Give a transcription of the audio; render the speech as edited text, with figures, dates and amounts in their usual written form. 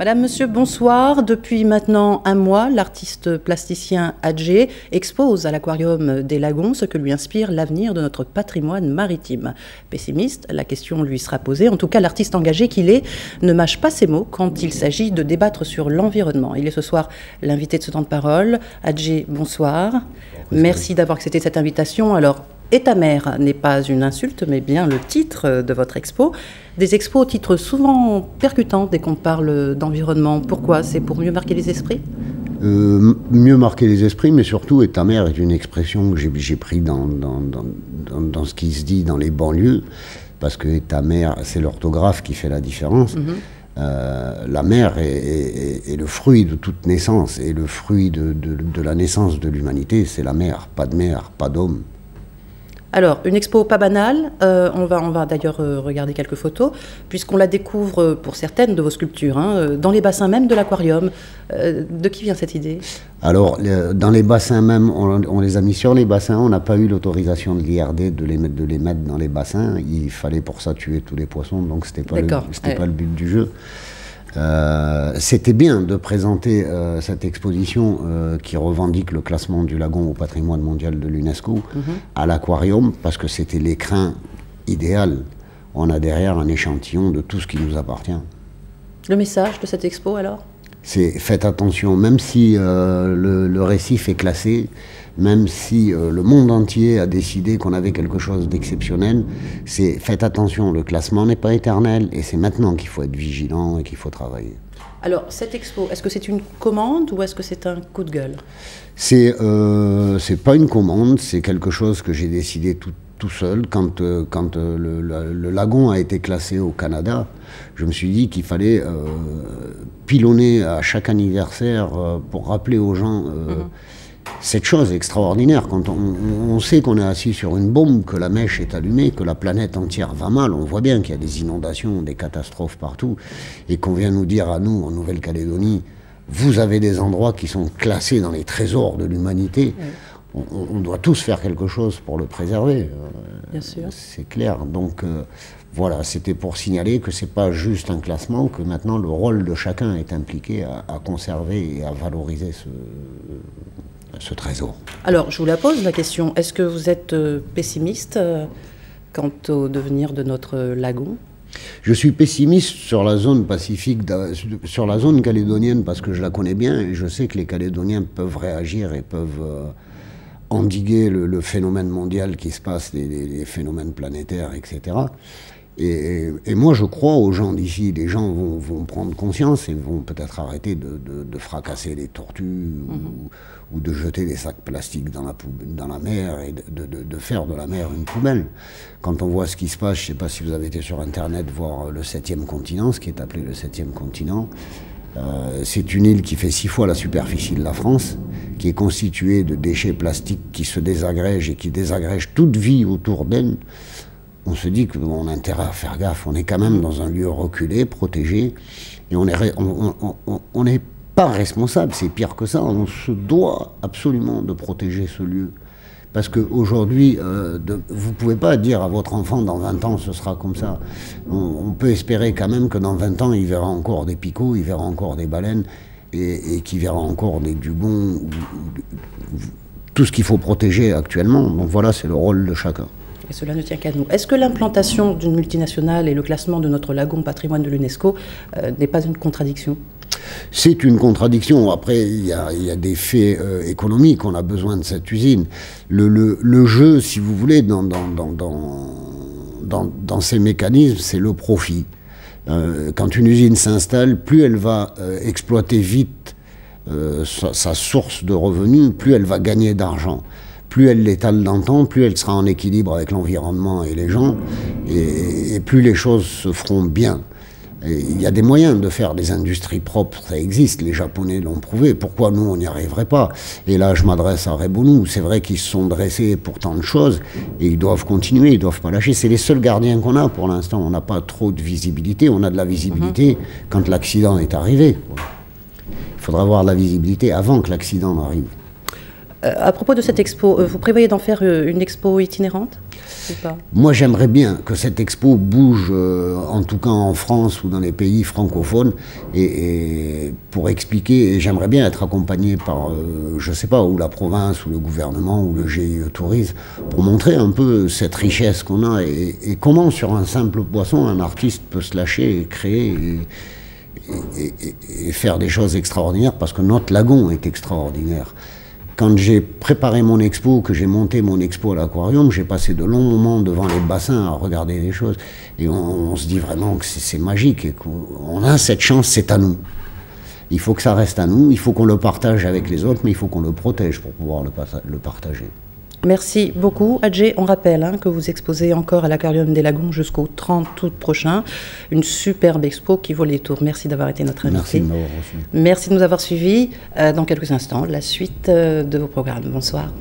Madame, Monsieur, bonsoir. Depuis maintenant un mois, l'artiste plasticien Adjé expose à l'Aquarium des Lagons ce que lui inspire l'avenir de notre patrimoine maritime. Pessimiste, la question lui sera posée. En tout cas, l'artiste engagé qu'il est ne mâche pas ses mots quand il s'agit de débattre sur l'environnement. Il est ce soir l'invité de ce temps de parole. Adjé, bonsoir. Merci d'avoir accepté cette invitation. Alors, et ta mère n'est pas une insulte, mais bien le titre de votre expo. Des expos au titre souvent percutant dès qu'on parle d'environnement. Pourquoi? C'est pour mieux marquer les esprits? Mieux marquer les esprits, mais surtout, et ta mère est une expression que j'ai pris dans ce qui se dit dans les banlieues, parce que ta mère, c'est l'orthographe qui fait la différence. La mer est le fruit de toute naissance, et le fruit de la naissance de l'humanité, c'est la mer, pas d'homme. Alors, une expo pas banale, on va d'ailleurs regarder quelques photos, puisqu'on la découvre pour certaines de vos sculptures, dans les bassins même de l'aquarium. De qui vient cette idée? Alors, dans les bassins même, on les a mis sur les bassins, on n'a pas eu l'autorisation de l'IRD de les mettre dans les bassins. Il fallait pour ça tuer tous les poissons, donc c'était pas le but du jeu. C'était bien de présenter cette exposition qui revendique le classement du lagon au patrimoine mondial de l'UNESCO à l'aquarium, parce que c'était l'écrin idéal. On a derrière un échantillon de tout ce qui nous appartient. Le message de cette expo alors? C'est faites attention, même si le récif est classé, même si le monde entier a décidé qu'on avait quelque chose d'exceptionnel, c'est faites attention, le classement n'est pas éternel et c'est maintenant qu'il faut être vigilant et qu'il faut travailler. Alors, cette expo, est-ce que c'est une commande ou est-ce que c'est un coup de gueule? C'est pas une commande, c'est quelque chose que j'ai décidé tout seul. Quand le lagon a été classé au Canada, je me suis dit qu'il fallait pilonner à chaque anniversaire pour rappeler aux gens cette chose extraordinaire. Quand on sait qu'on est assis sur une bombe, que la mèche est allumée, que la planète entière va mal, on voit bien qu'il y a des inondations, des catastrophes partout, et qu'on vient nous dire à nous, en Nouvelle-Calédonie, vous avez des endroits qui sont classés dans les trésors de l'humanité. On doit tous faire quelque chose pour le préserver. Bien sûr. C'est clair. Donc voilà, c'était pour signaler que c'est pas juste un classement, que maintenant le rôle de chacun est impliqué à conserver et à valoriser ce trésor. Alors, je vous la pose, la question. Est-ce que vous êtes pessimiste quant au devenir de notre lagon? Je suis pessimiste sur la zone pacifique, sur la zone calédonienne, parce que je la connais bien et je sais que les Calédoniens peuvent réagir et peuvent endiguer le phénomène mondial qui se passe, les phénomènes planétaires, etc. Et moi, je crois aux gens d'ici. Les gens vont prendre conscience et vont peut-être arrêter de fracasser les tortues ou de jeter des sacs plastiques dans la mer et de faire de la mer une poubelle. Quand on voit ce qui se passe, je ne sais pas si vous avez été sur Internet voir le 7e continent, ce qui est appelé le 7e continent. C'est une île qui fait 6 fois la superficie de la France, qui est constituée de déchets plastiques qui se désagrègent et qui désagrègent toute vie autour d'elle. On se dit qu'on a intérêt à faire gaffe. On est quand même dans un lieu reculé, protégé, et on n'est pas responsable, c'est pire que ça. On se doit absolument de protéger ce lieu. Parce qu'aujourd'hui, vous ne pouvez pas dire à votre enfant, dans 20 ans, ce sera comme ça. On peut espérer quand même que dans 20 ans, il verra encore des picots, il verra encore des baleines, et qu'il verra encore des dugongs, tout ce qu'il faut protéger actuellement. Donc voilà, c'est le rôle de chacun. Et cela ne tient qu'à nous. Est-ce que l'implantation d'une multinationale et le classement de notre lagon patrimoine de l'UNESCO n'est pas une contradiction? C'est une contradiction. Après, il y a des faits économiques. On a besoin de cette usine. Le jeu, si vous voulez, dans ces mécanismes, c'est le profit. Quand une usine s'installe, plus elle va exploiter vite sa source de revenus, plus elle va gagner d'argent. Plus elle l'étale dans le temps, plus elle sera en équilibre avec l'environnement et les gens, et plus les choses se feront bien. Il y a des moyens de faire des industries propres, ça existe, les Japonais l'ont prouvé, pourquoi nous on n'y arriverait pas? Et là je m'adresse à Rebounou, c'est vrai qu'ils se sont dressés pour tant de choses, et ils doivent continuer, ils ne doivent pas lâcher, c'est les seuls gardiens qu'on a pour l'instant, on n'a pas trop de visibilité, on a de la visibilité quand l'accident est arrivé. Il faudra avoir de la visibilité avant que l'accident arrive. À propos de cette expo, vous prévoyez d'en faire une expo itinérante? Moi, j'aimerais bien que cette expo bouge, en tout cas en France ou dans les pays francophones, et pour expliquer, et j'aimerais bien être accompagné par, je ne sais pas, ou la province, ou le gouvernement, ou le GIE Tourisme, pour montrer un peu cette richesse qu'on a, et comment sur un simple poisson, un artiste peut se lâcher et créer, et faire des choses extraordinaires, parce que notre lagon est extraordinaire. Quand j'ai préparé mon expo, que j'ai monté mon expo à l'aquarium, j'ai passé de longs moments devant les bassins à regarder des choses. Et on se dit vraiment que c'est magique et qu'on a cette chance, c'est à nous. Il faut que ça reste à nous, il faut qu'on le partage avec les autres, mais il faut qu'on le protège pour pouvoir le partager. Merci beaucoup. Adjé, on rappelle que vous exposez encore à l'Aquarium des Lagons jusqu'au 30 août prochain. Une superbe expo qui vaut les tours. Merci d'avoir été notre invité. Merci de m'avoir reçu. Merci de nous avoir suivis. Dans quelques instants, la suite de vos programmes. Bonsoir.